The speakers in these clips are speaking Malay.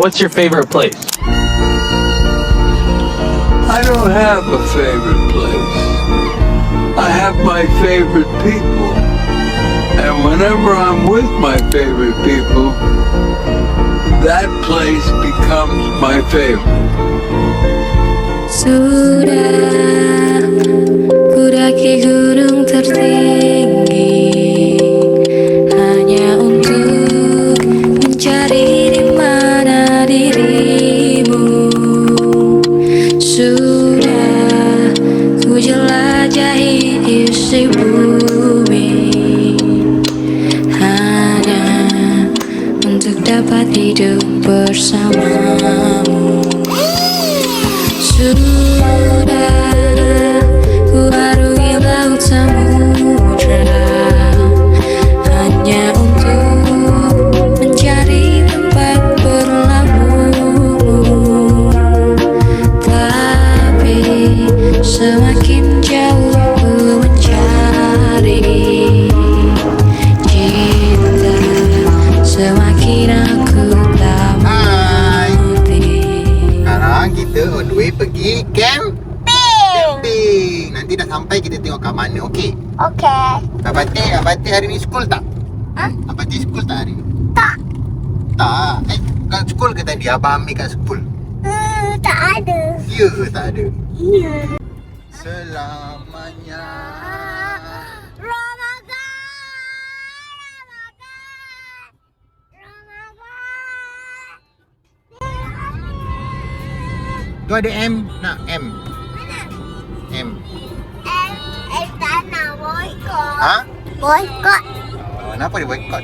what's your favorite place? I don't have a favorite place. I have my favorite people. And whenever I'm with my favorite people, that place becomes my favorite. Sudah ku daki gunung tertinggi hanya untuk mencari di mana dirimu. Sudah ku jelajahi isi bumi hanya untuk dapat hidup bersamamu. Sudah ku arungi laut samudra hanya untuk mencari tempat berlabuh. Tapi semakin jauh ku mencari cinta, semakin aku tak mengerti. Sekarang kita on the way pergi camping. Nanti dah sampai kita tengok kat mana, okey? Okay. Abang Fatih hari ni school tak? Ha? Abang Fatih school tak hari ni? Tak. Tak? Kat school ke tadi? Abang ambil kat school? Tak ada. Ya ke tak ada? Ya. Selamanya. Tu ada M, nak M. M. Tak nak boykot. Ha? Boykot. Kenapa dia boykot?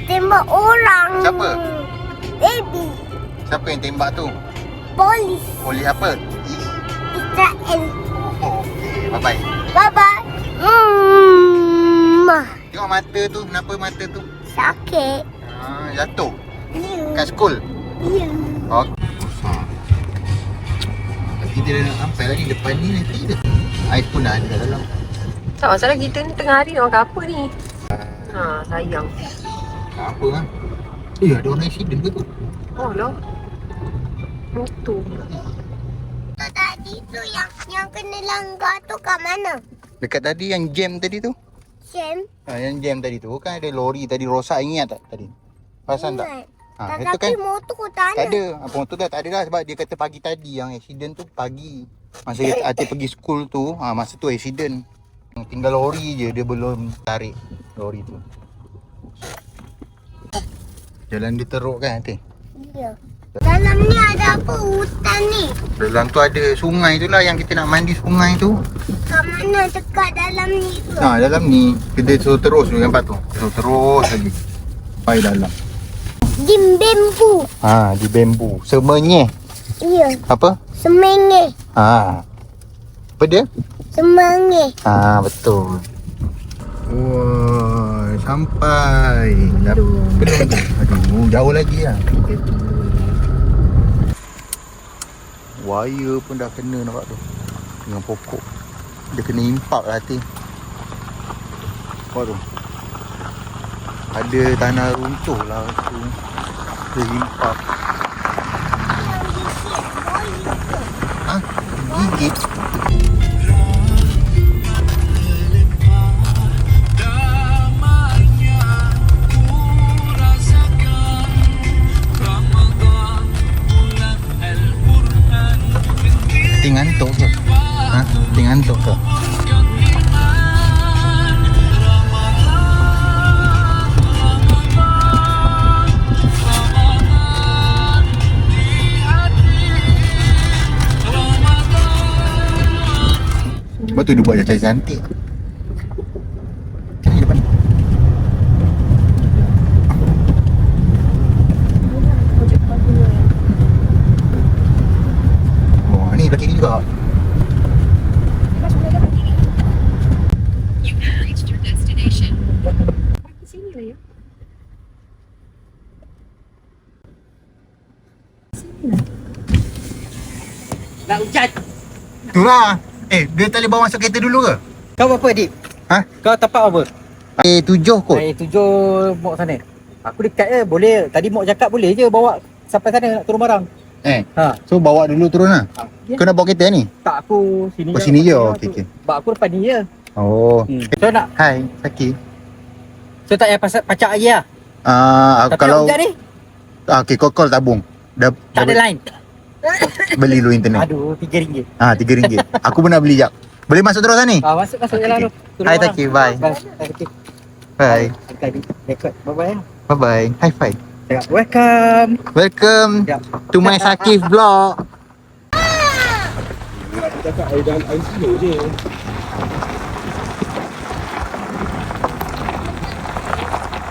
Tembak orang. Siapa? Baby. Siapa yang tembak tu? Polis. Polis apa? Israel. Oh, okey. Bye-bye. Bye-bye. Tengok mata tu. Kenapa mata tu? Sakit. Jatuh? Ya. Kat school? Ya. Okey. Kita dah nak sampai lagi depan ni nanti dah. Ais pun dah ada kat dalam. Tak masalah, kita ni tengah hari nak makan apa ni? Sayang. Apa kan? Ada orang accident ke tu? Oh lah. Motor. Tadi tu yang kena langgar tu kat mana? Dekat tadi yang jam tadi tu. Sam. Yang jam tadi tu kan ada lori tadi rosak, ingat tak tadi? Perasan tak? Itu Tapi kan motor tak tak ada. ada. Motor dah tak ada dah sebab dia kata pagi tadi yang accident tu pagi. Masa Atik pergi school tu, masa tu accident. Tinggal lori je, dia belum tarik lori tu. Jalan dia teruk kan Atik? Ya. Dalam ni ada apa? Hutan ni. Dalam tu ada sungai tu lah yang kita nak mandi sungai tu. Kat mana? Dekat dalam ni ke? Dalam ni. Kita suruh terus tu nampak tu. Suruh terus lagi. Sampai dalam. Di bambu. Di bambu. Semenyeh. Ya. Apa? Semenge. Apa dia? Semenge. Betul. Wah, sampai. Aduh, jauh lagi lah. Wire pun dah kena nampak tu. Dengan pokok. Dia kena impak lah hati. Nampak tu. Ada tanah runtuh lah tu. Dia impak. Gigit. Ngantuk ke? Ngantuk ke? Betul dia buat macam cantik. Sini depan. Oh, ni belakang ni juga. Nak hujan. Itulah. Dia tak boleh bawa masuk kereta dulu ke? Kau apa adik? Ha? Kau tapak apa? 7 kot. 7 mok sana. Aku dekat je, boleh. Tadi mok cakap boleh je bawa sampai sana nak turun barang. Ha. So bawa dulu turun lah. Ya. Kau nak bawa kereta ni? Tak, aku sini Oh, sini je? Okey, okey. Sebab aku depan ni je. Oh. So nak, Hai, Saki. so tak payah pasal pacak lagi lah. Aku Tapi kalau nak hujan ni, okey, kau call tabung. Dah tak ada line. beli dulu internet. Aduh, RM3. RM3. Aku pun nak beli jap. Boleh masuk terus lah ni? Masuk je lah tu. Turun Hai, barang. Taki. Bye. Okay. Bye. Tadi record. Bye-bye. Bye-bye. High five. Cakap, welcome. Welcome Ya. to my Sakif vlog. Cakap air slow je.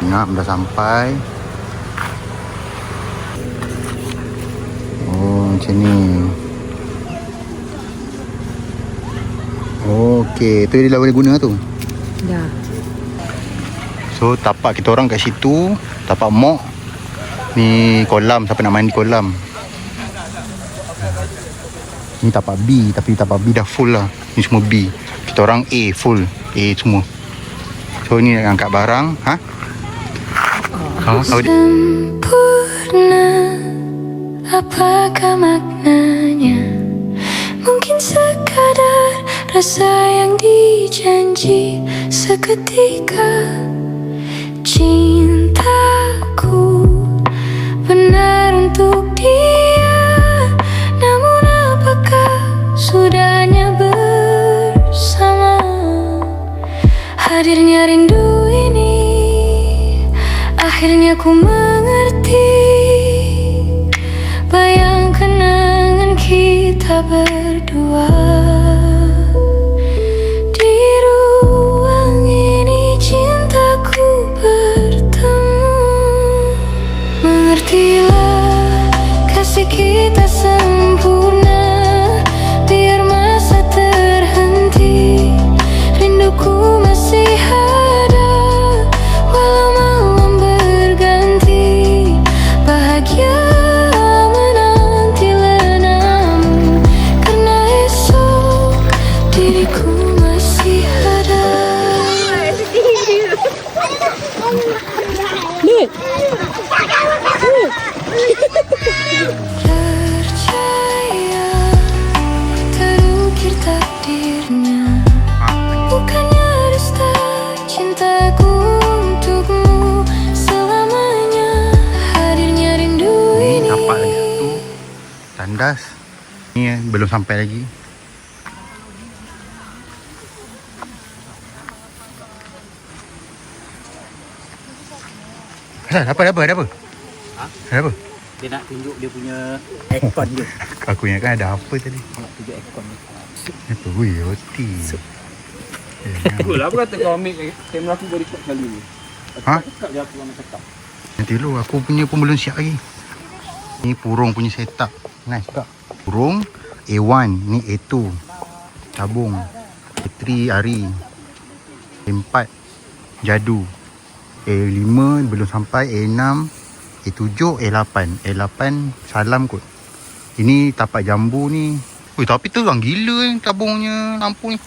Ingat dah sampai. Oh, macam ni. Okey, tu dia dah boleh guna tu. Dah. So tapak kita orang kat situ, tapak mok. Ni kolam, siapa nak mandi kolam. Ni tapak B, tapi tapak B dah full lah. Ni semua B. Kita orang A full, A semua. So ni nak angkat barang, ha? Sempurna, apakah maknanya? Mungkin sekadar rasa yang dijanji seketika. Cintaku benar untuk dia, namun apakah sudahnya bersama? Hadirnya rindu ini, akhirnya ku mengerti. Bayang kenangan kita berdua di ruang ini, cintaku bertemu. Mengertilah kasih kita sempurna, biar masa terhenti. Rinduku masih ada, walau malam berganti. Bahagia menantilah namun, karena esok diriku masih ada. Percaya terukir takdirnya, bukannya dusta cintaku untukmu selamanya. Hadirnya rindu Ni ini, tapak lagi satu. Tandas. Ni belum sampai lagi. Ada apa? Ada apa? Dia nak tunjuk dia punya aircon dia. Aku ingatkan ada apa tadi. Nak tunjuk aircon dia. Apa? Ui, roti. Betul lah, aku kata kau ambil kamera aku record kali ni. Ha? Cakap je aku nak cakap. Nanti dulu aku punya pun belum siap lagi. Ni Purong punya setup. Nice tak? Purong A1, ni A2. Tabung. A3 Ari. A4 Jadu. A5 belum sampai, A6, A7, A8. A8 Salam kot. Ini tapak jambu ni. Ui, tapi terang gila ni tabungnya lampu ni.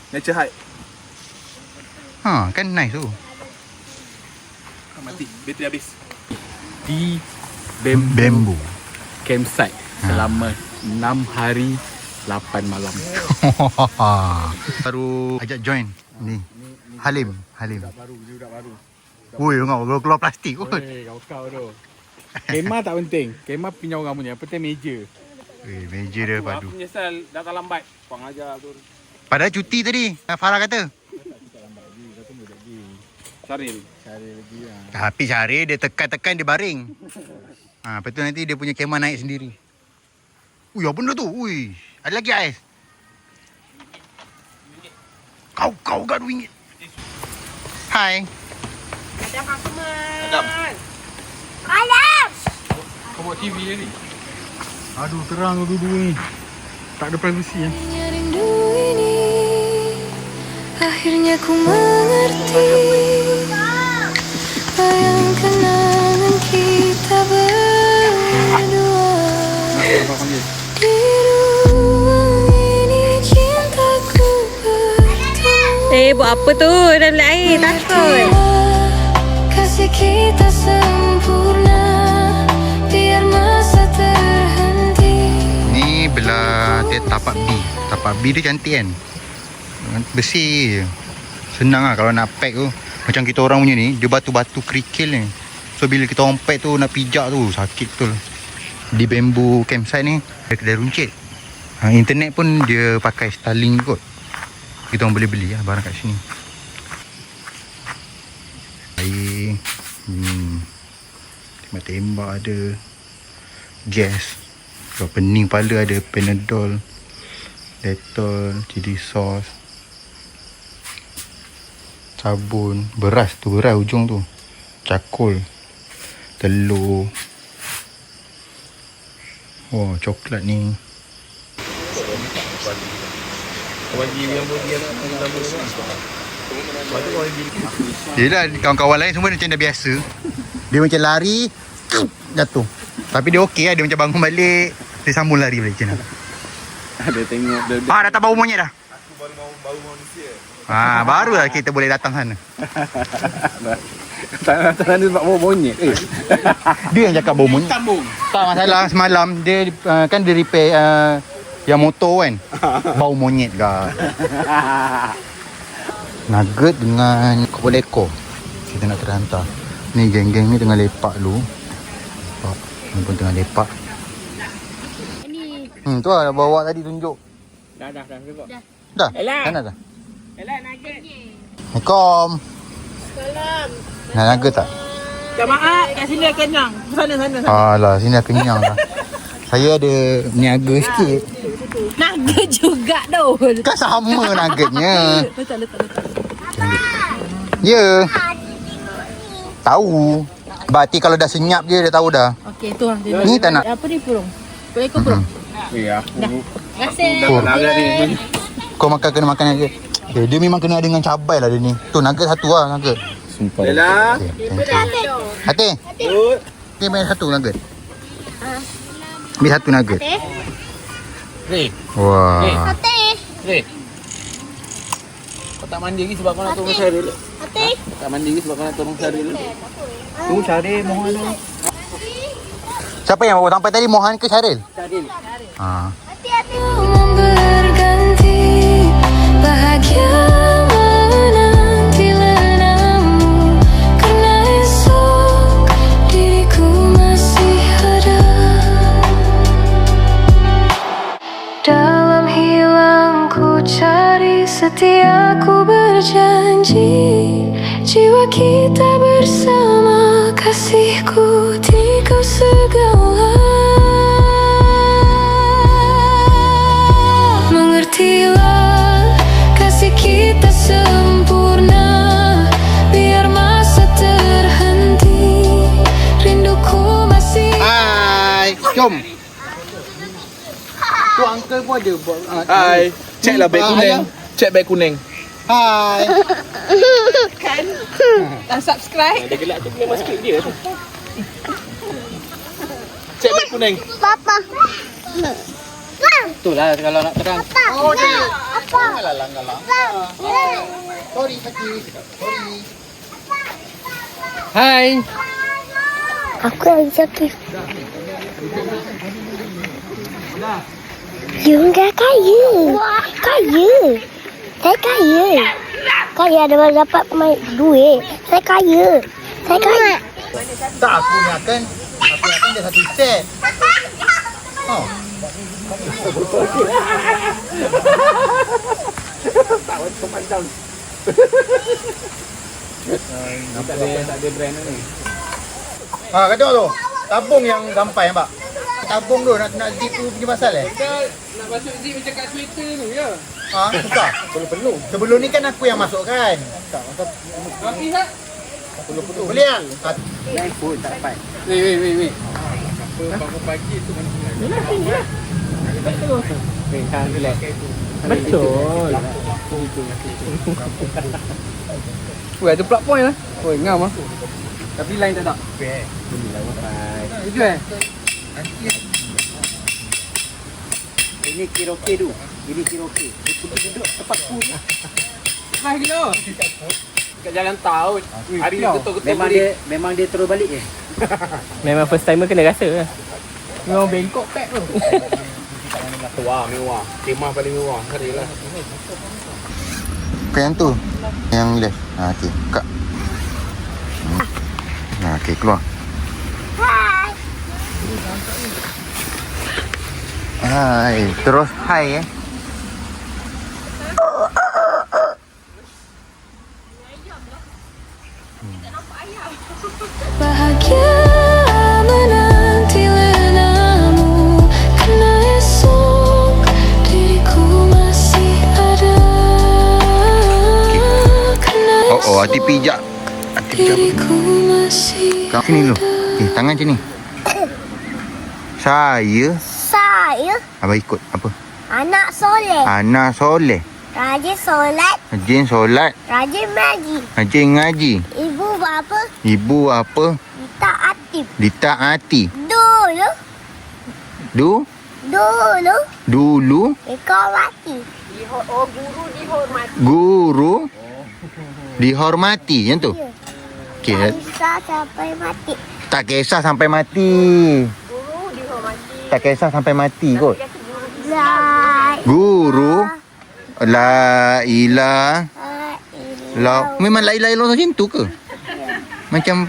Nature height. Ha, kan nice tu. Mati, bateri habis. Di Bambu. campsite selama 6 hari 8 malam. Baru ajak join ni. Halim. Baru, budak baru. Woi, kau keluar plastik kot. Weh, kau tu. Kemah tak penting. Kemah punya orang punya. Penting meja. Weh, meja dia Aku padu. menyesal datang lambat. Kurang ajar tu. Padahal cuti tadi. Farah kata. Syaril. Tapi Syahrir dia tekan-tekan dia baring. Ha, lepas tu nanti dia punya kemah naik sendiri. Ui, apa benda tu? Ui, ada lagi ais. Kau kat RM2. Hai. Alam! Kau buat TV je ni. Aduh, terang dua-dua ni. Tak ada privacy kan. rindu ini, akhirnya ku mengerti. Bayang kenangan kita berdua di ruang ini, cintaku bertemu. Buat apa tu dalam air? Takut. Kasih kita sempurna, dia tapak B. Tapak B tu cantik kan. Bersih je. Senang lah kalau nak pack tu. Macam kita orang punya ni, dia batu-batu kerikil ni. So bila kita orang pack tu nak pijak tu, sakit betul. Di bamboo campsite ni ada kedai runcit. Internet pun dia pakai Starlink kot. Kita orang boleh beli lah barang kat sini. Air tembak ada. Gas. Kalau pening kepala ada Panadol, Dettol, chili sauce, sabun, beras tu, beras ujung tu, cakul, telur. Oh, coklat ni. Yelah, kawan-kawan lain semua macam dah biasa. Dia macam lari, jatuh. Tapi dia okey lah, dia macam bangun balik, dia sambung lari balik macam mana. Ada tengok dia. Datang bau monyet dah. Bau manusia. Barulah kita boleh datang sana. Tangan dia sebab bau monyet. Dia yang cakap bau monyet. Tak masalah, semalam dia kan dia repair yang motor kan. Bau monyet ke. Nugget dengan kepala ekor. Kita nak terhantar. Ni geng-geng ni tengah lepak dulu. Ni pun tengah lepak. Tu lah bawa tadi tunjuk. Dah. Dah? Sana dah? Nugget. Assalamualaikum. Salam. Nak nugget tak? Jemaah kat sini kenyang. Sana. Alah, sini dah kenyang dah. Saya ada niaga sikit. Nugget juga dah. Kan sama nuggetnya. Letak. Ya. Tahu. Berarti kalau dah senyap je dia tahu dah. Okey, tu lah. Ni tak nak. Apa ni purung? Boleh ikut purung? Ya. Terima kasih. Nugget ni. Kau makan kena makan nugget. Okay, dia memang kena dengan cabai lah dia ni. Tu nugget satu lah nugget. Sumpah. Lela. Okay, Hati. Ni main satu nugget. Ambil satu nugget. Reh. Wah. Reh. Kau tak mandi lagi sebab kau nak tolong Syaril. Tak mandi lagi sebab kau nak tolong Syaril. Tu Syaril mohon tu. Siapa yang bawa sampai tadi, Mohan ke Syaril? Syaril. berganti bahagia menanti lenamu karena esok diriku masih ada dalam hilangku cari setia ku berjanji jiwa kita bersama kasihku di kau segala. Mengertilah kasih kita sempurna biar masa terhenti rinduku masih. Hai, jom. Tu uncle pun ada buat. Hai. Cek lah beg kuning. Cek beg kuning. Hai. Kan? Dah subscribe. Dia gelak tu memang sikit dia tu. Cek beg kuning. Papa. Tu lah kalau nak terang. Oh, dia. Apa? Ngalang. Sorry, Sakit. Sorry. Hai. Aku yang sakit. You enggak kaya. Kaya. Saya kaya. Kaya ada dapat duit. Saya kaya. Saya kaya. Tak, aku ingatkan dia satu set. Oh. Tak ada brand ni. Kata tu. Tabung yang sampai nampak. Tabung tu nak zip tu punya pasal Nak masuk zip macam kat sweater tu ya. Susah. Perlu. Sebelum ni kan aku yang masukkan. Rapi tak? Boleh tak? Lain pun tak dapat. Wait. Bangun pagi tu kan. Kan relax. Betul. Weh, ada plug point lah. Weh, ngam ah. Tapi lain tak tak. Itu Ini karaoke tu. Ini karaoke. Duduk tempat pun. Hai gila. Kat jalan tahu. Hari ni ketuk-ketuk. Memang dia terus balik je. Memang first timer kena rasa lah. Memang bengkok pack tu. Tua mewah. Kemah paling mewah. Carilah. Ke yang tu. Yang left. Okey, buka. Okey, keluar. Hai, terus hai Bahagia menanti lenamu, karena esok diriku masih ada. Oh, hati pijak. Hati pijak. Diriku masih Kau sini dulu. Tangan macam ni. Saya abang ikut apa? Anak soleh, Anak soleh, rajin solat, rajin solat, rajin ngaji. rajin ngaji. Ibu bapa Ibu apa? ditaati. Ditaati. Dulu Dulu dikawati. guru dihormati. Yang tu. Okey. Bisa sampai mati. Tak kisah sampai mati. Tak kisah sampai mati kot. Guru la ilaha la. Memang la ilaha illallah macam tu ke? Macam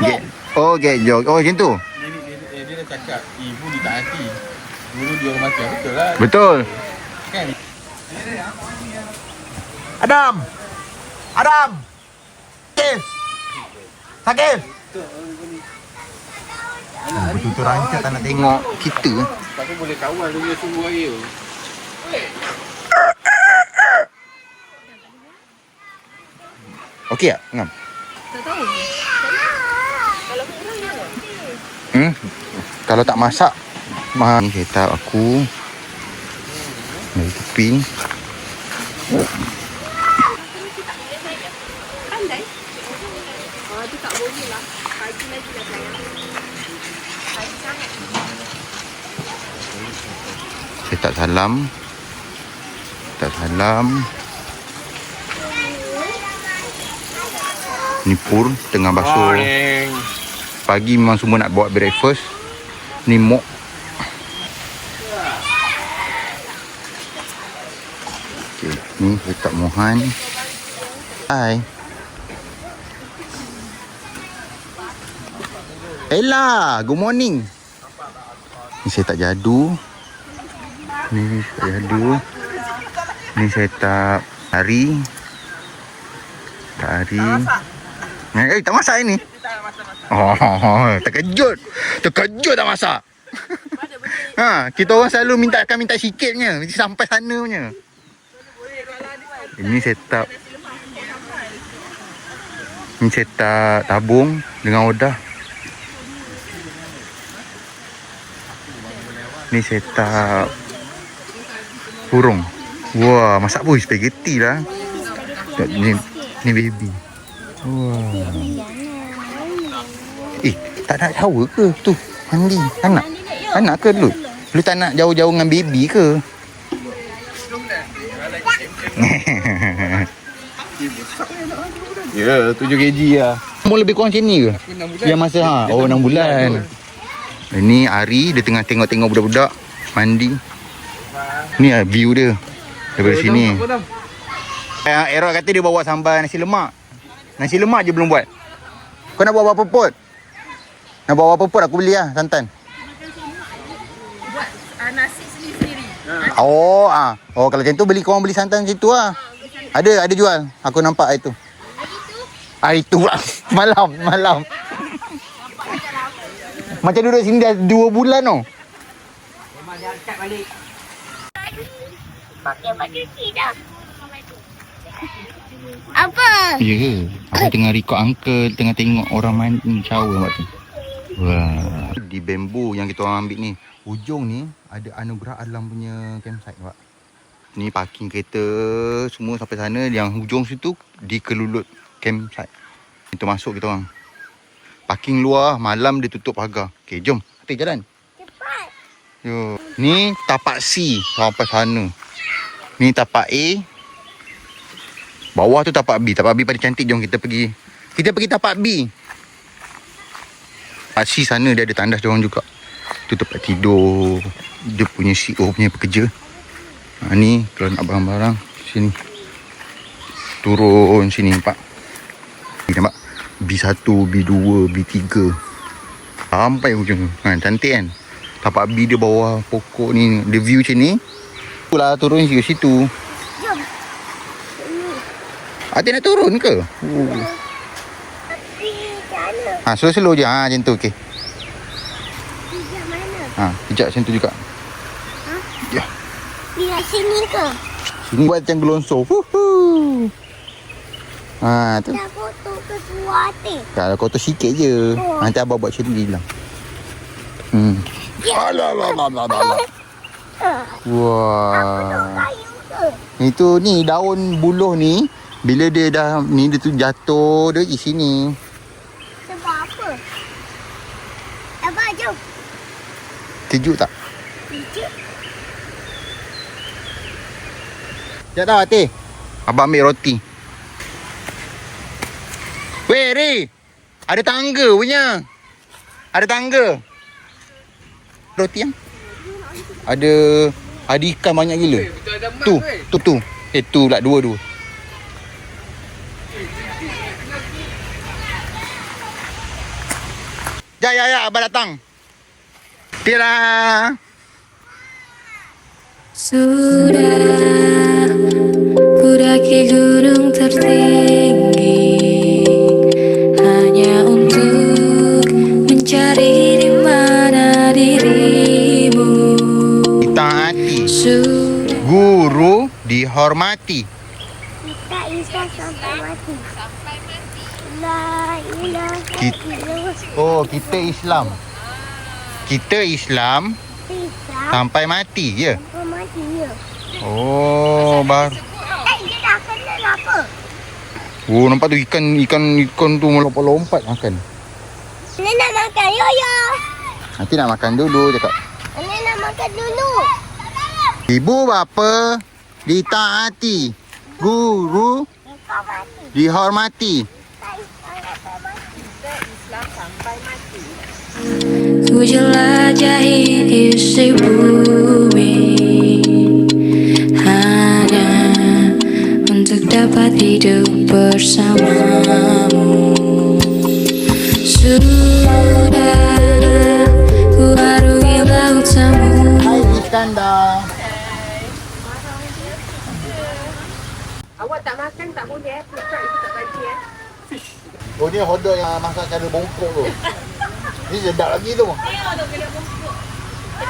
Joget. Oh, jog. Oh, macam tu. Dia dah cakap ibu ditaati. Guru dihormati. Betul lah. Betul. Kan? Adam. Sakif. Betul-betul rancak tak nak tengok kita. Tapi boleh kawal dia punya sumber air. Okey tak? Ngam? Tak tahu. Kalau tak masak, ni setup aku dari tepi. Pandai. Itu tak boleh lah. Pagi lagi lah sayang. Pagi sangat. Setup salam. Ni Pur tengah basuh. Pagi memang semua nak buat breakfast. Ni Mok. Okay, ni Ustaz Mohan. Hai. Ella, good morning. Ni saya tak jadu. Ni saya jadu. Ni saya tak hari. Tak hari. Tak masak ini. Oh, terkejut tak masak. Kita orang selalu akan minta sikitnya, sampai sana punya. Ini setup tabung dengan odah. Ni setup kurung. Wah, masak pun spaghetti lah. Ni baby. Wah. Tak nak shower ke tu? Mandi. Tak nak ke lu? Lu tak nak jauh-jauh dengan baby ke? Ya, 7 kg lah. Mau lebih kurang macam ni ke? Yang masa 6 bulan. Ini Ari, dia tengah tengok-tengok budak-budak mandi. Ni view dia daripada sini. Erok kata dia bawa sambal nasi lemak. Nasi lemak je belum buat. Kau nak bawa apa pot? Nak bawa apa pot aku beli lah santan. Buat nasi sendiri-sendiri. Oh, kalau macam tu korang beli santan macam tu lah. Ada jual. Aku nampak hari tu. Hari tu pula. Malam. Macam duduk sini dah 2 bulan tau. Memang dia angkat balik. Pakai tidak. Apa? Ya ke? Aku tengah record uncle, tengah tengok orang mandi shower waktu tu. Wah. Di bambu yang kita orang ambil ni, ujung ni ada anugerah alam punya campsite pak. Ni parking kereta semua sampai sana, yang hujung situ dikelulut campsite. Itu masuk kita orang. Parking luar, malam dia tutup pagar. Okey, jom. Hati jalan. Cepat. Yo. Ni tapak C sampai sana. Ni tapak A. Bawah tu tapak B. Tapak B paling cantik. Jom kita pergi. Kita pergi tapak B. Tapak C sana dia ada tandas diorang juga. Tu tempat tidur dia punya CEO punya pekerja. Ni kalau nak barang-barang sini. Turun sini nampak. Ni nampak B1, B2, B3 sampai hujung. Cantik kan. Tapak B dia bawah pokok ni. Dia view macam ni. Itulah turun ke situ. Jom. Adik nak turun ke? Tapi kat mana? Slow-slow je. Macam tu okey. Pijak mana? Pijak macam tu juga. Ya. Pijak sini ke? Sini buat macam gelonsor. Tu. Dah kotor ke keluar hati? Kalau kotor sikit je. Nanti abang buat macam ni hilang. Alah. Wah. Kayu ke? Itu ni daun buluh ni. Bila dia dah ni dia tu jatuh dia di sini. Sebab apa? Abang jom. Sejuk tak? Pijak. Sekejap dah Hati. Abang ambil roti. Weh Ri. Ada tangga punya. Ada tangga. Roti yang. Ada ikan banyak gila. Tu. Tu pula dua. Ya, abang datang. Tira. Sudah kudaki gunung tertinggi hanya untuk mencari di mana dirimu. Ditaati. Guru dihormati. Kita Islam sampai mati. La ilaha illallah. Kita Islam. Kita Islam sampai mati je. Sampai mati ya. Dia dah kenal apa? Nampak tu ikan tu melompat-lompat makan. Nenek nak makan yo. Nanti nak makan dulu cakap. Nenek nak makan dulu. Ibu bapa ditaati. Guru Kau mati. dihormati. Islam sampai mati. Ku jelajahi isi bumi hanya untuk dapat hidup bersamamu. Sudah ku arungi laut semu. Hai Iskandar. Awak tak makan tak boleh food truck itu tak bagi Ni hotdog yang masak cara bongkok tu. Ni sedap lagi tu.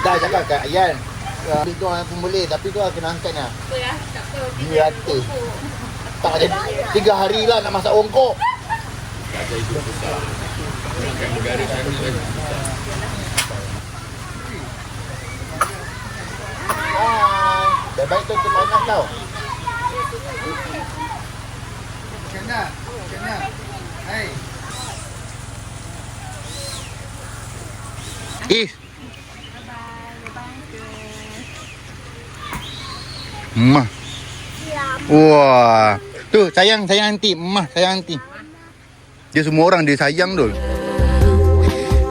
Dah cakap kat Ayan. Itu orang pun boleh tapi tu kena angkat ni. Dia rata. Tak ada 3 hari lah nak masak bongkok. Hai. Baik-baik tu panas tau. Macam mana? Hai. Mah. Wah. Tu sayang nanti. Mah sayang nanti. Dia semua orang dia sayang tu.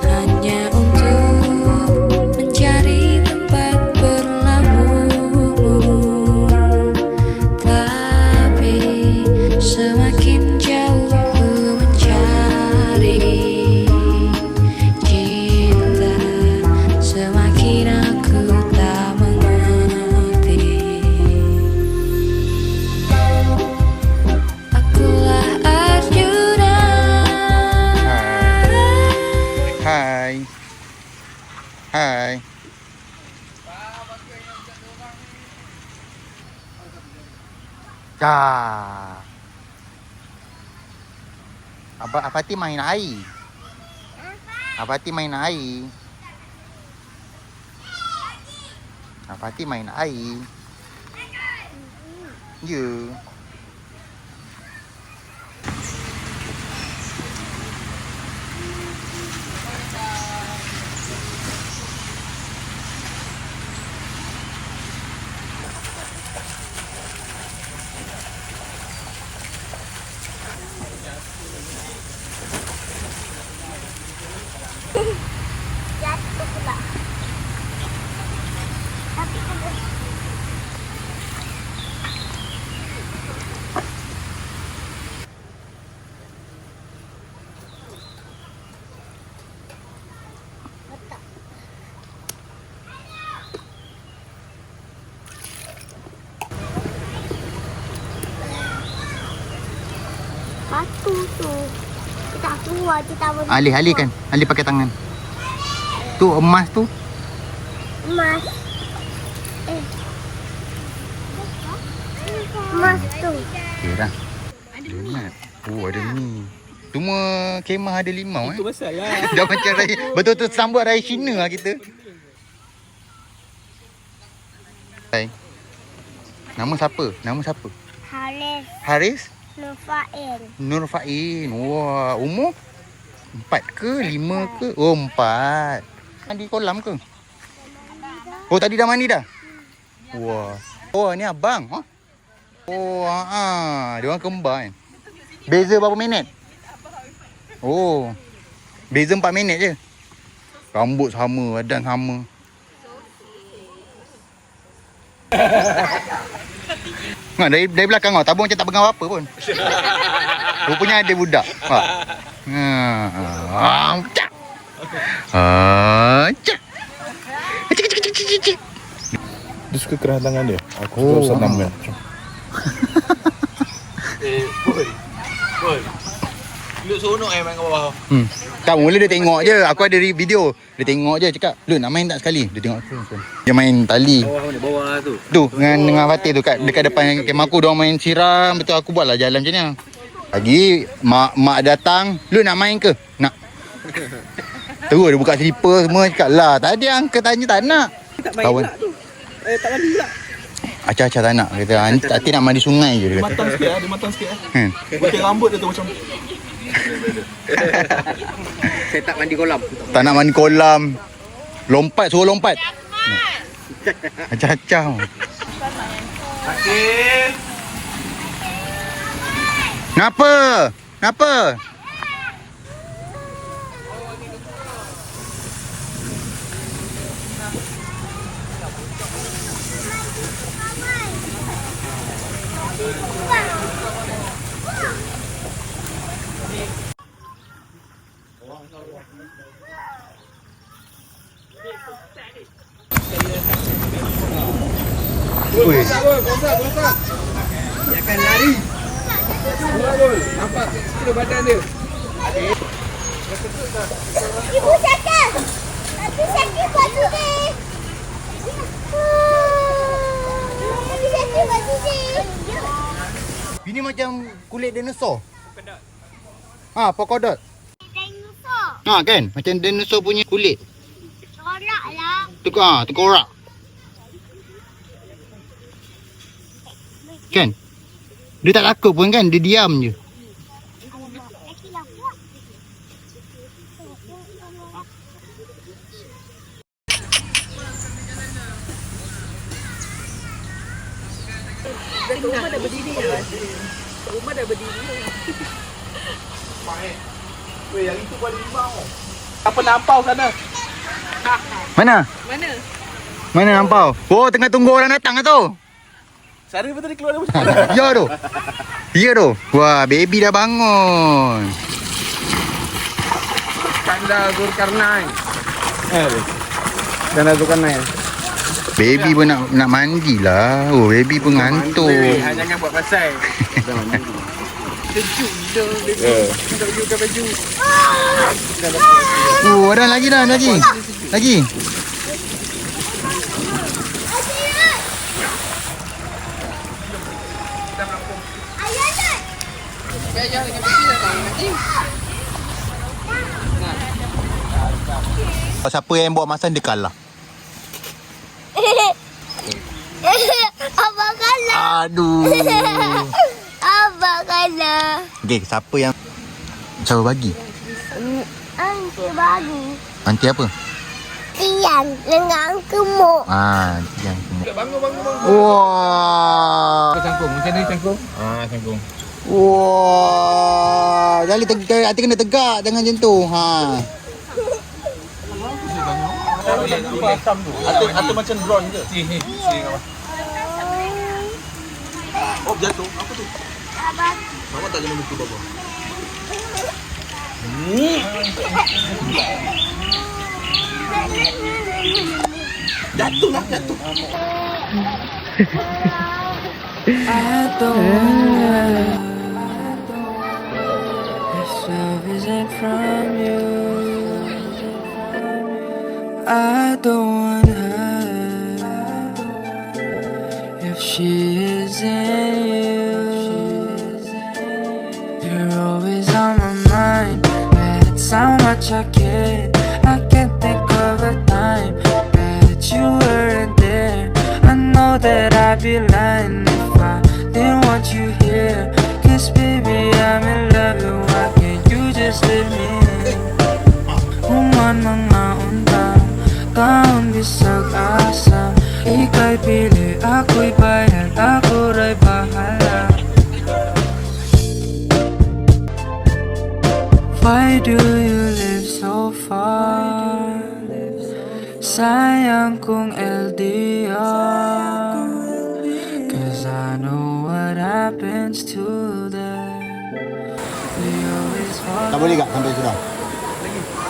Hanya untuk mencari tempat berlabuh, tapi semakin jauh ku mencari cinta, semakin aku tak mengerti. Akulah Arjuna. Hai. Dah. Apa ti main air? Apa ti main air? Apa ti main air? Ya. Jatuh pula. Batu tu. Kita keluar je tahu. Alih kan. Alih pakai tangan. Tu emas tu. Emas. Emas tu. Okay dah. Donat. Oh ada ni. Cuma kemah ada limau Itu pasal lah. Dah macam raya. Betul-betul sambut raya Cina lah kita. Hai. Nama siapa? Haris Haris Nufain. Nur Fain. Wah, umur 4 ke 5 ke? Oh, 4. Mandi kolam ke? Oh, tadi dah mandi dah? Wah. Oh, ni abang. Ha? Oh, dia orang kembar kan. Beza berapa minit? Oh. Beza 4 minit je. Rambut sama, badan sama. Nah, dari belakang kau tabung macam tak pegang apa pun. Rupanya ada budak. Dia suka kerah tangan dia. Aku suka usah nama. Boy. Lu seronok main kat bawah. Tak, mula dia tengok je. Aku ada video. Dia tengok je cakap, "Lu nak main tak sekali?" Dia tengok aku. Dia main tali. Bawah tu. Tu dengan Fatih tu dekat depan kemah aku, dia orang main siram. Betul, aku buatlah jalan macam ni. Pagi mak datang, "Lu nak main ke?" "Nak." Terus dia buka slipper semua, cakap, "Lah, tadi uncle tanya tak nak." Tak main pula tu. Tak mandi pula. Acah-acah tak nak. Kata, "Hati nak mandi sungai je." Dia kata. Matang sikit dia matang sikit. Putih rambut dia tu macam Saya tak mandi kolam. Tak nak mandi kolam. Lompat, suruh lompat. Acah-acah. Akif. Kenapa? Ui. Dia akan lari. Nampak kira badan dia. Ibu sakit. Tapi sakit baju ni. Tapi sakit baju ni. Ini macam kulit dinosaur. Polka dot. Dinosaur. Kan? Macam dinosaur punya kulit. Corak lah. Tengkorak. Kan? Dia tak takut pun kan? Dia diam je. Rumah dah berdiri dah. Rumah dah berdiri. Weh, yang itu paling limau. Apa nampau sana? Mana? Mana? Mana nampau? Oh, tengah tunggu orang datang lah tu. Sari pun tadi keluar dari Ya tu. Wah, baby dah bangun. Kanda Zulkarnain. Kanda Zulkarnain. Baby pun nak mandi lah. Oh, baby pun ngantuk. Jangan buat pasal. Sejuk gila baby. Tak baju baju. Oh, ada lagi. Lagi. Siapa yang buat masan dia kalah. Abang kalah. Aduh. Abang kalah. Okey, siapa yang bagi? Anti bagi. Anti apa? Tiang dengan gemuk. Tiang gemuk. Bangun. Wah. Cangkung, macam ni cangkung? Cangkung. Wah. Jali hati kena tegak, jangan macam tu. Atau macam drone ke? Sini. Oh, jatuh. Apa tu? Abang. Mama tak kena buku bapa. Jatuh. I don't from you. I don't want her if she isn't you. You're always on my mind. That's how much I care. I can't think of a time that you weren't there. I know that I'd be lying if I didn't want you here. 'Cause baby, I'm in love, and why can't you just leave me? Human mga undang, taon bisag asa. Ika'y pili, ako'y bayad, ako ra'y bahala. Why do you live so far? Sayang kung LDR. 'Cause I know what happens to them. We always fall. Tak boleh tak sampai sudah?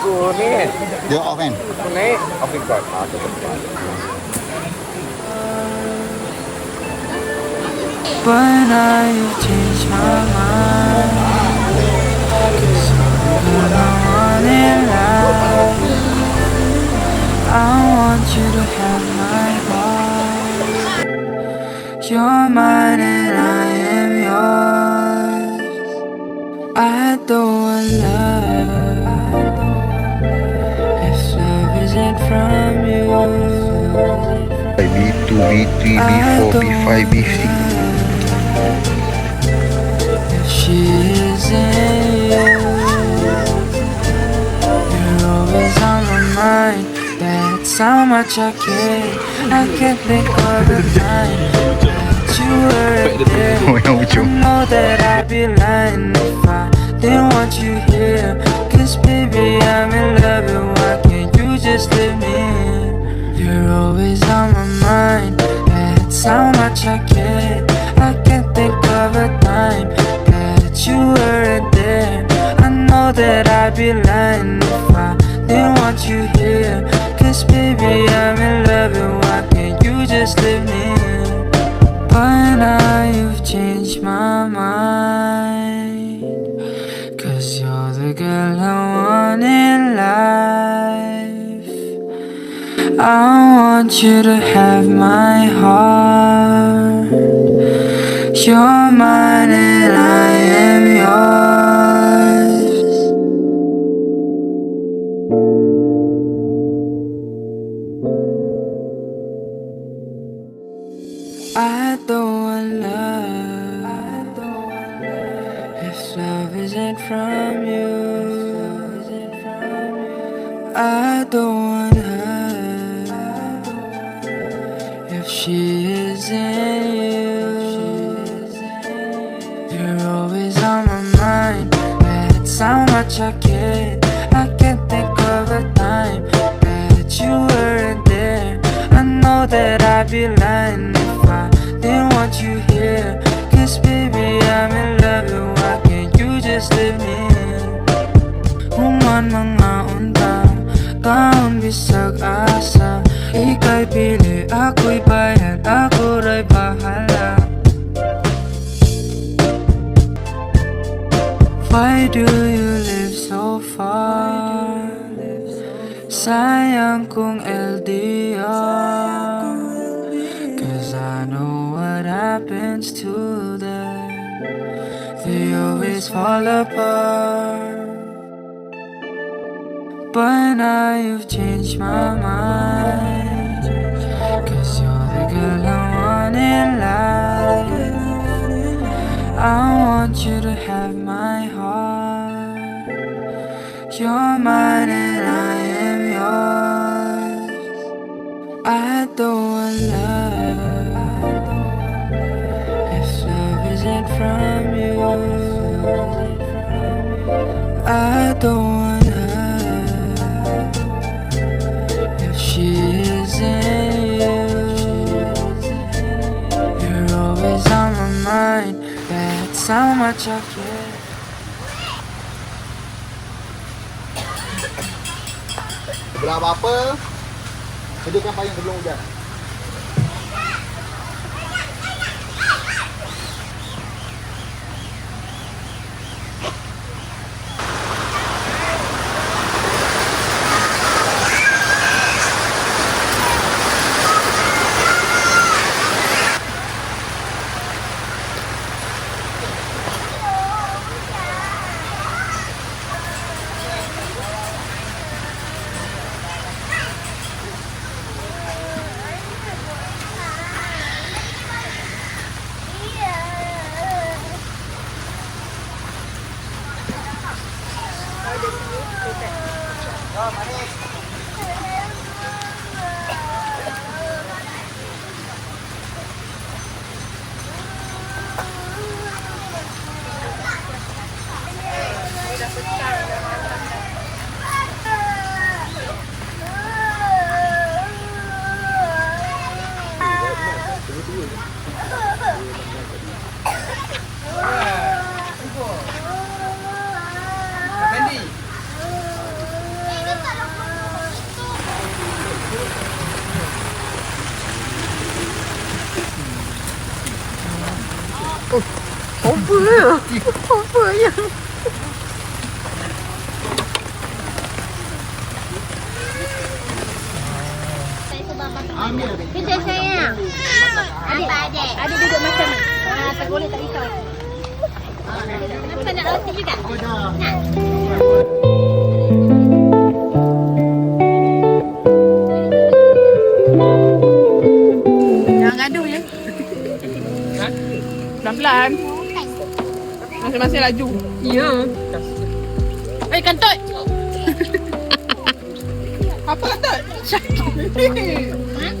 Boleh. Dia off kan? Naik. Apa kau? But now you've changed my mind. 'Cause you're the girl I want in life. I want you to have my heart. You're mine and I am yours. I don't want love if love isn't from you. B2, B3, B4, B5, B6. If she isn't you, you're always on my mind. That's how much I care. I can't think of the time that you weren't there. Oh, yang I ujung. know that I'd be lying if I didn't want you here. 'Cause baby, I'm in love, and why can't you just leave me? You're always on my mind. That's how much I care. I can't think of a time that you weren't there. I know that I'd be lying if I didn't want you here. 'Cause baby, I'm in love, and why can't you just leave me? But now you've changed my mind. 'Cause you're the girl I want in life. I want you to have my heart. You're mine and I am yours. I don't want love if love isn't from you. I don't want her if she isn't you. You're always on my mind. That's how much I care. I can't think of a time that you weren't there. I know that I'd be lying if I didn't want you here. 'Cause baby, I'm in love, and why can't you just leave me? Human mga undang, taon bisag asa. Ika'y pili, ako'y bayad, ako ra'y bahala. Why do you live so far? Sayang kung LDR. 'Cause I know what happens to them. They always fall apart. But now you've changed my mind. 'Cause you're the girl I want in life. I want you to have my heart. You're mine and I am yours. I don't want love if love isn't from you. I don't want her if she isn't you. You're always on my mind. That's how much I care. Belah apa-apa, sediakan payung sebelum hujan. Kita sayang. Adik. Adik duduk macam ni. Tak boleh, tak risau. Nampak nak roti juga? Nak. Jangan gaduh ya. Pelan-pelan. Masing-masing laju. Ya. Kantut. Apa kantut?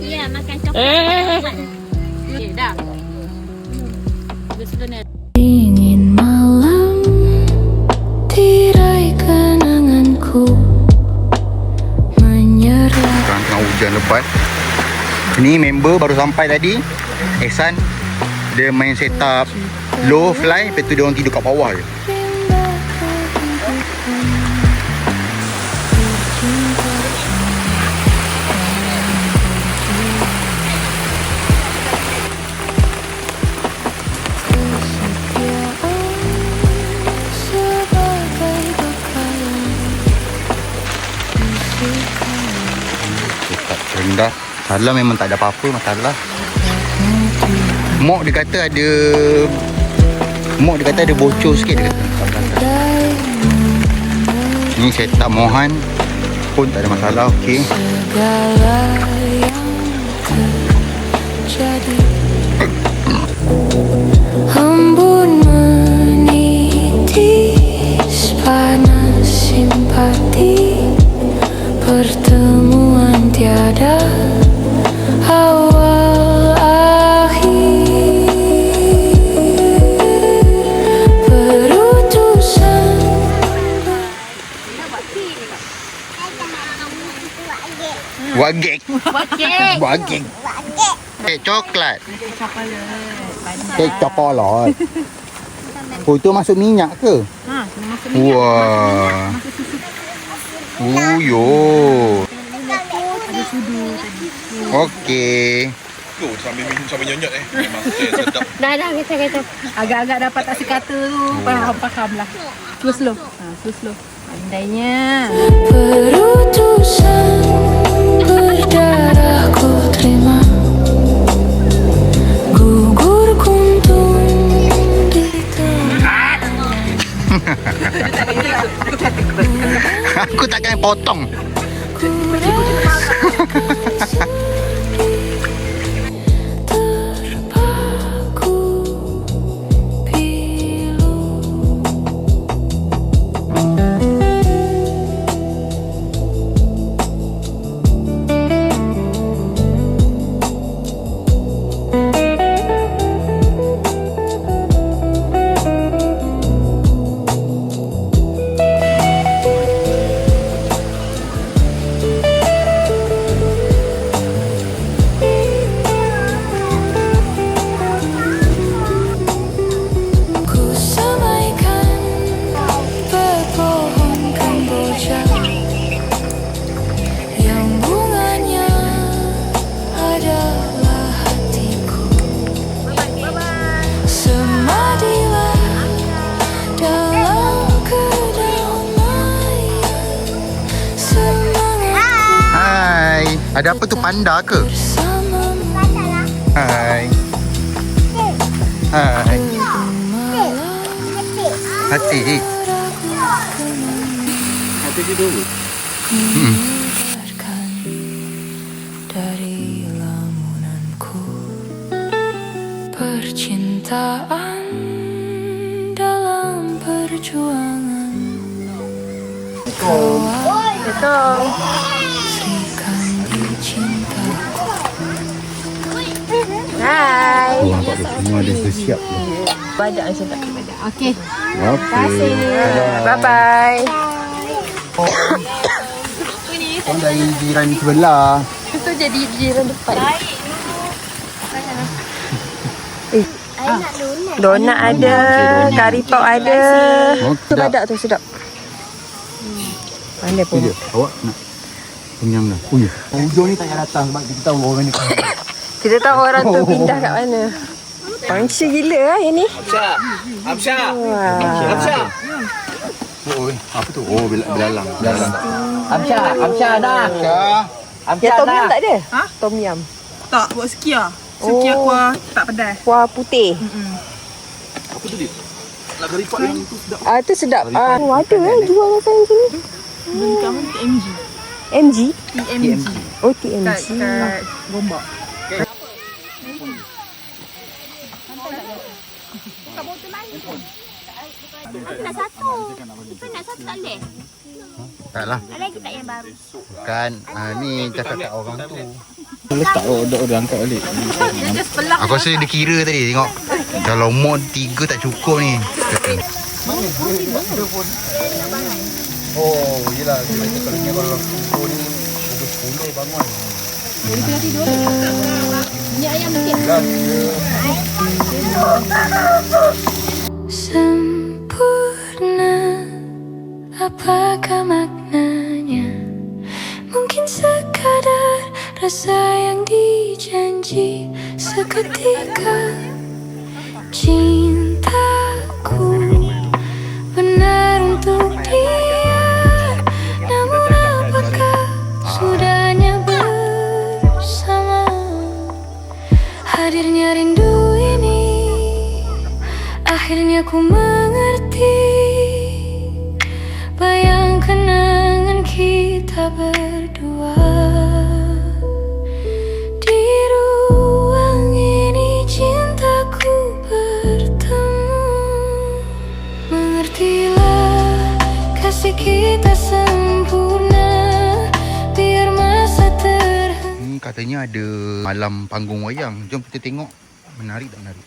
Ya, makan coklat. Dah. Sudah ni. Dingin malam, tirai kenanganku menyerah. Sekarang tengah hujan lebat. Ni member baru sampai tadi, Ehsan. Dia main setup low fly, lepas tu dia orang tidur kat bawah je. Setup rendah. Salah memang tak ada apa-apa masalah. Mok dia kata ada bocor sikit dia kata. Ni setup Mohan pun tak ada masalah, okey. Segala yang terjadi, embun menitis panas simpati, pertemuan tiada awal akhir, perutusan. Wagek. Kek coklat. Kek coklat. Oh, tu masuk minyak ke? Masuk Wah. Oh, yo. Okey. Sambil minum sambil nyonyot memang sedap. Dah kita. Agak-agak dapat tak sekata tu. Faham lah. Slow. Slow. Pandainya. Perutusan berdarah ku terima, gugur kuntung di tengah. Aku takkan potong. Ku rasa terpaku pilu. Ku semaikan pepohon Kamboja yang bunganya adalah hatiku. Semadilah dalam kedamaian, semangatku Hai. Ada apa tu, panda ke? bersamamu. Hai. Hai. Hati. Hati dia dulu. Menyebarkan dari lamunanku percintaan dalam perjuangan. Kau Assalamualaikum. Hai. Oh, nampak dia semua ada bersiap tu. Badak macam tak badak. Okey. Okey. Bye-bye. Kau dari jiran sebelah. Itu jadi jiran depan. Donat ada, kari pau ada. Oh, Tu badak tu sedap. Pandai pun. Awak nak kenyang dah. Oh ya. Hujung ni tak payah datang sebab kita tahu orang ni. Kita tahu orang tu pindah kat mana. Pangsa gila lah yang ni. Amsyah. Wah. Amsyah. Oh, apa tu? Oh, belalang. Amsyah dah. Yang tom yum tak ada? Ha? Tom yum. Tak, buat sekia. Sekia kuah tak pedas. Kuah putih. Apa tu dia? Nak kari pot yang tu sedap. Ah tu sedap. Ah, ada jual macam ni. Kamu TMG. MG? TMG. Oh, TMG. Kat Gombak. Nak satu. Kita nak satu tak boleh. Tak lah. Ada lagi tak yang baru? Kan ni cakap kat orang tu. Letak order angkat balik. Dia just pelak. Aku rasa dia kira tadi tengok. Kalau mod 3 tak cukup ni. Oh, yelah. Kalau ni kalau pukul ni pukul 10 bangun. Jadi kita tidur. Ni ayam sikit. Sempurna, apakah maknanya? Mungkin sekadar rasa yang dijanji seketika. Cintaku benar untuk dia, namun apakah sudahnya bersama? Hadirnya rindu ini, akhirnya ku mengerti. Bayang kenangan kita berdua di ruang ini, cintaku bertemu. Mengertilah kasih kita sempurna, biar masa terhenti. Katanya ada malam panggung wayang. Jom kita tengok. Menarik tak menarik?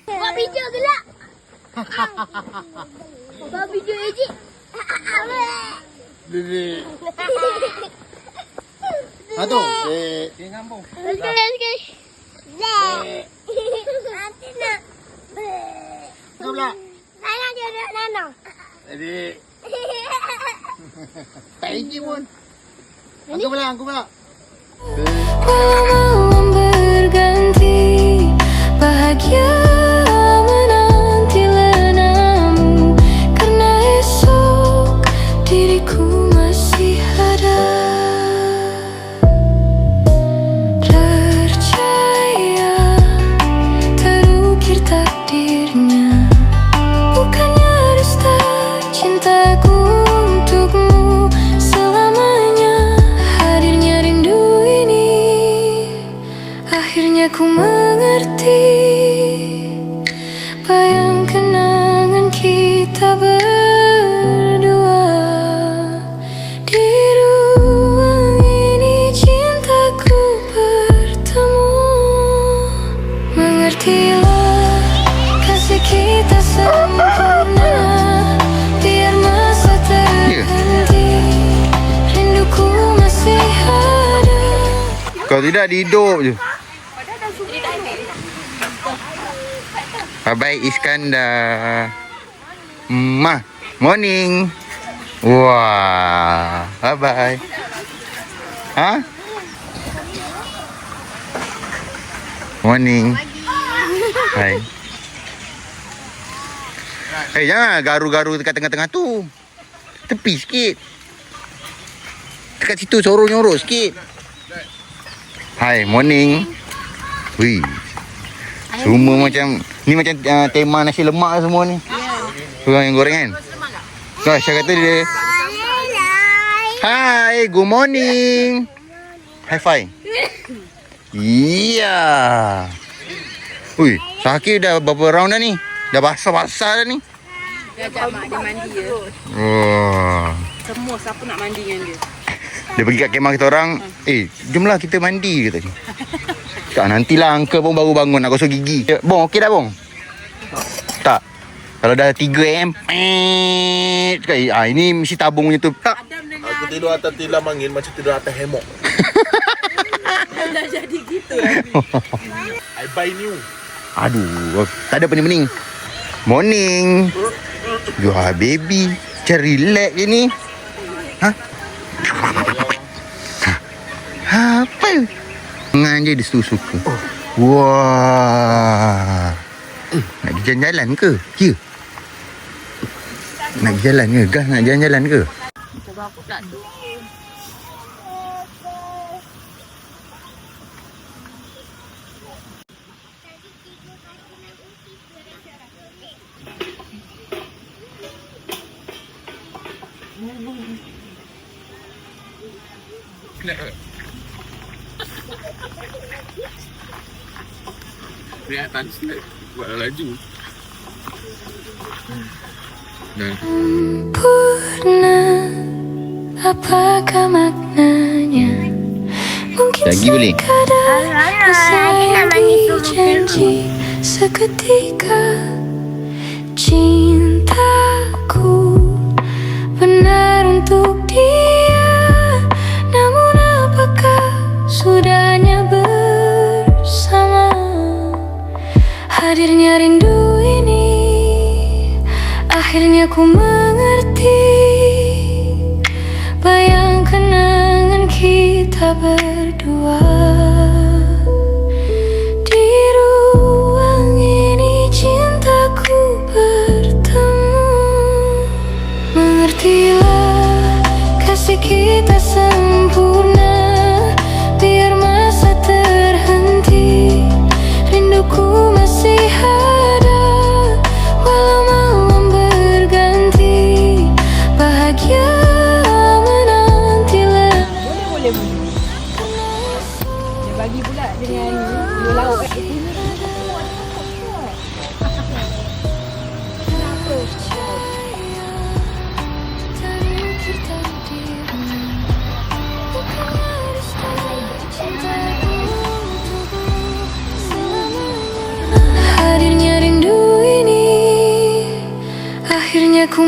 Buat video gelak. Buat video ejik. Aduh. Sekali. Nanti nak. Kau pula. Nana jodoh Nana. Adik. Tak ejek pun. Aku pula. Walau malam berganti, bahagia menanti lenamu, karena esok diriku masih ada. Percaya terukir takdirnya, bukannya dusta cintaku untukmu selamanya. Hadirnya rindu ini, akhirnya ku mengerti. Bayang kenangan kita berdua di ruang ini, cintaku bertemu. Mengertilah kasih kita sempurna, biar masa terhenti. Rinduku masih ada. Kalau tidak hidup je. Bye-bye Iskandar. Morning. Wah. Bye-bye. Ha? Morning. Hai. Jangan garu-garu dekat tengah-tengah tu. Tepi sikit. Dekat situ sorok-nyorok sikit. Hai, morning. Wih. Semua macam ni macam tema nasi lemak semua ni. Orang yang goreng kan? Nah, saya kata dia. Hai, good morning. High five. Iya. Ui, Syakir dah berapa round dah ni? Dah basah-basah dah ni. Dia ajak mak dia mandi ya. Wah. Semua siapa nak mandi dengan dia. Dia pergi kat kemah kita orang. Jomlah kita mandi kata. Tak, nantilah uncle pun baru bangun nak gosok gigi. Bong, okey dah bong? Tak. Kalau dah 3 AM, ini mesti tabung punya tu. Tak. Aku tidur atas tilam angin macam tidur atas hemok. Dah jadi gitu. I buy new. Aduh, tak ada pening-pening. Morning. You are baby. Macam relax je ni. Ha? Apa? Tangan je dia suka. Wah. Nak pergi jalan-jalan ke? Ya. Nak pergi jalan ke? Gas nak jalan-jalan ke? Sebab aku tak tu. Lihat translate. Buatlah laju. Sempurna, apakah maknanya? Mungkin Lagi boleh? sekadar rasa yang dijanji seketika. Cintaku benar untuk dia, namun apakah sudahnya bersama? Hadirnya rindu ini, akhirnya ku mengerti. Bayang kenangan kita berdua di ruang ini, cintaku bertemu. Mengertilah kasih kita sempurna, biar masa terhenti. Rinduku masih ada, walau malam berganti. Bahagia menantilah. Boleh. Dia bagi pula dengan dua lauk kat sini. Hadirnya rindu ini, akhirnya ku